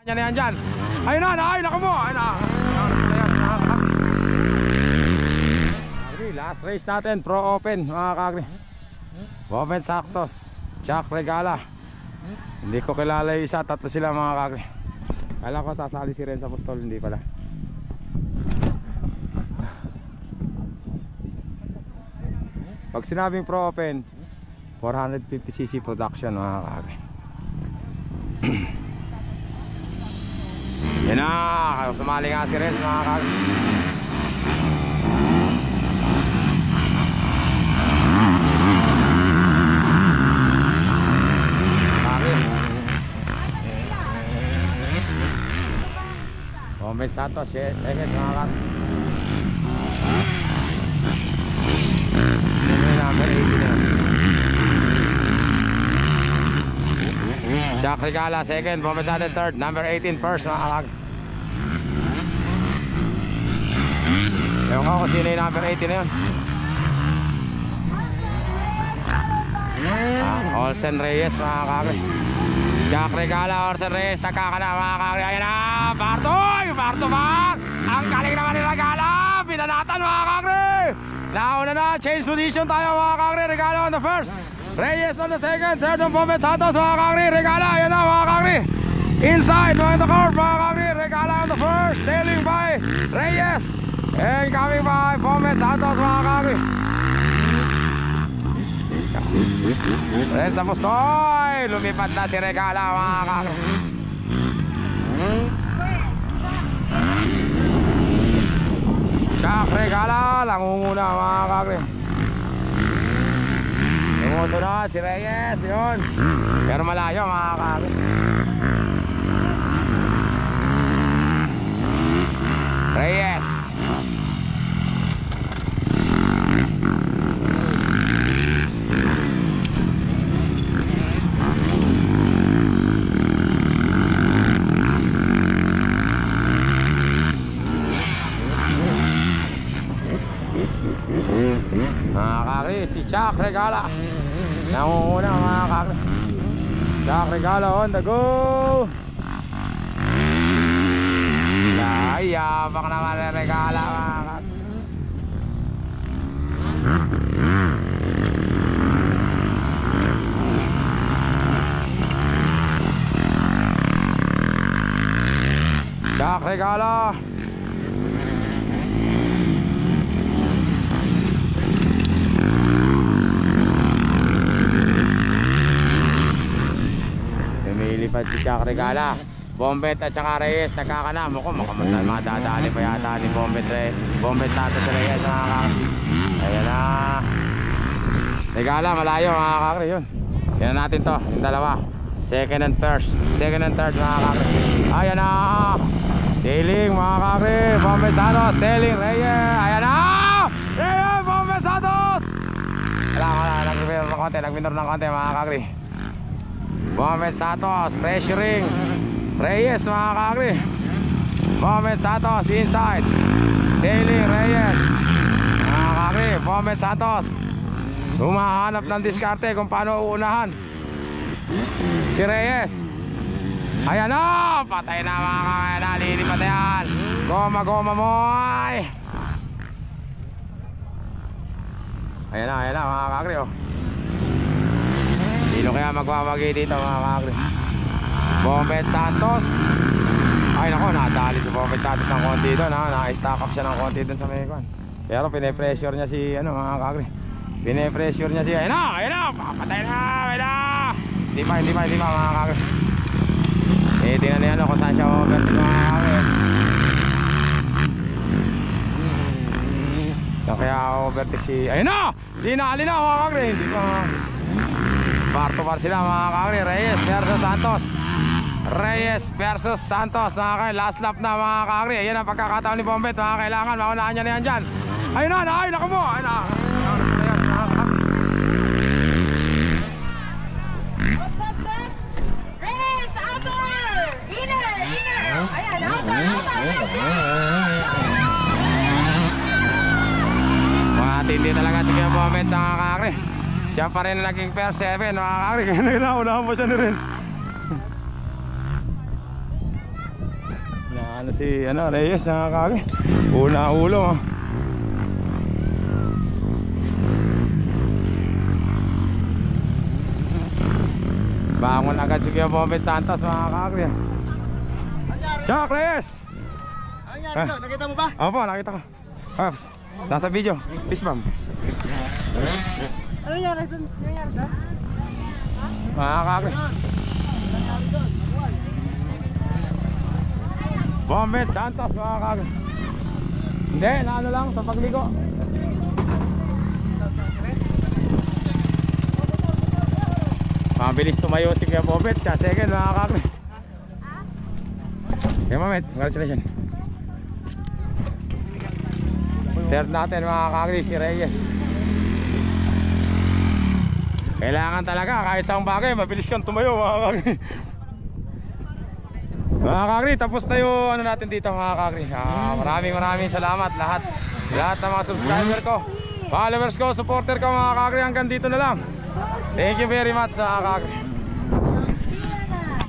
Yan yan dyan. Ayun na, ay naku mo. Ayun na. Last race natin, Pro Open mga kakri. Bombet Santos, Jack Regala. Hindi ko kilala yung isa, tatlo sila mga kakri. Kala ko sasali si Renz Apostol, hindi pala. Pag sinabing Pro Open, 450cc production mga kakri. Yan na, sumali nga si Renz mga kakri. Bombet Santos, second mga kakri. Number 18 na. Jack Regala second, Bombet Santos third, number 18 first mga kakri. Ewan ko kung sino yung number 18 na yun. Olsen Reyes mga kakri. Jack Regala, Olsen Reyes, nagkakana mga kakri. Ayan na, Bartoy! Bartoman! Ang galing naman ni Regala! Binanatan mga kakri! Nauna na, change position tayo mga kakri. Regala on the first, Reyes on the second, third on Bombet Santos mga kakri. Regala, ayan na mga kakri. Inside, behind the curve mga kakri. Regala on the first, tailing by Reyes. And coming by Bombet Santos mga kakri. Renz Apostol, lumipad na si Regala mga kakri. Jack Regala, langunguna mga kakri. Lumusunod si Reyes, yun. Pero malayo mga kakri. Reyes. Mga kakri, si Jack Regala nangunguna mga kakri. Jack Regala on the go. Yabang naman ni Regala mga kakri. Jack Regala. Lumilipad si Jack Regala. Bombet at saka Reyes nagkakanam. Ako madadali pa yata ni Bombet Santos Reyes mga kakri. Ayan na Regala, malayo mga kakri yun. Yan natin to, yung dalawa. Second and third mga kakri. Ayan na tailing mga kakri. Bombet Santos, tailing Reyes. Ayan na Reyes, Bombet Santos. Nag-winner ng konti mga kakri. Bombet Santos pressuring Reyes mga kakri. Bombet Santos inside, tailing Reyes mga kakri. Bombet Santos humahanap ng diskarte kung paano uunahan si Reyes. Ayan na, patay na mga kakri. Nalilipat na yan. Goma mo ay. Ayan na mga kakri oh. Sino kaya magwawagi dito mga kakri? Bombet Santos. Ay nako, nadali si Bombet Santos ng konti doon. Na-stack up siya ng konti doon sa Mekwan. Pero pine-pressure niya si mga kakri. Pine-pressure niya si ayun na, papatay na, ayun na. Hindi pa mga kakri. Tingnan niya kung saan siya overtake mga kakri. So kaya overtake si ayun na. Hindi na mga kakri. Hindi pa bar sila mga kakri. Reyes versus Santos mga kakri. Last lap na mga kakri. Ayan ang pagkakataon ni Bombet mga kailangan. Maunahan niya na yan dyan. Ayun na, ay naku mo. Ayun na. What's up, Sex? Reyes, outdoor! Inner! Ayan, outdoor! Matindi talaga si Kuya Bombet mga kakri. Siya pa rin naging pair 7 mga kakri. Kaya naunahan mo siya ni Renz. Ano si Reyes mga kakri. Una ulo oh. Bangon agad si Kuya Bombet Santos mga kakri. Shock Reyes! Ano nakita mo ba? Opo, nakita ko. Pops, nasa video. Peace bomb. Ano nangyari doon? Nangyari doon? Mga kakri. Bombet Santos mga kakri. Hindi, naano lang sa pagligo. Mabilis tumayo si Kuya Bombet. Siya second mga kakri. Kuya Bombet, congratulations. Third natin mga kakri, si Reyes. Kailangan talaga, kahit isang bagay, mabilis kang tumayo mga kakri. Mga kakri, tapos na yung natin dito mga kakri. Maraming salamat lahat ng mga subscriber ko, followers ko, supporter ko mga kakri. Hanggang dito na lang. Thank you very much mga kakri.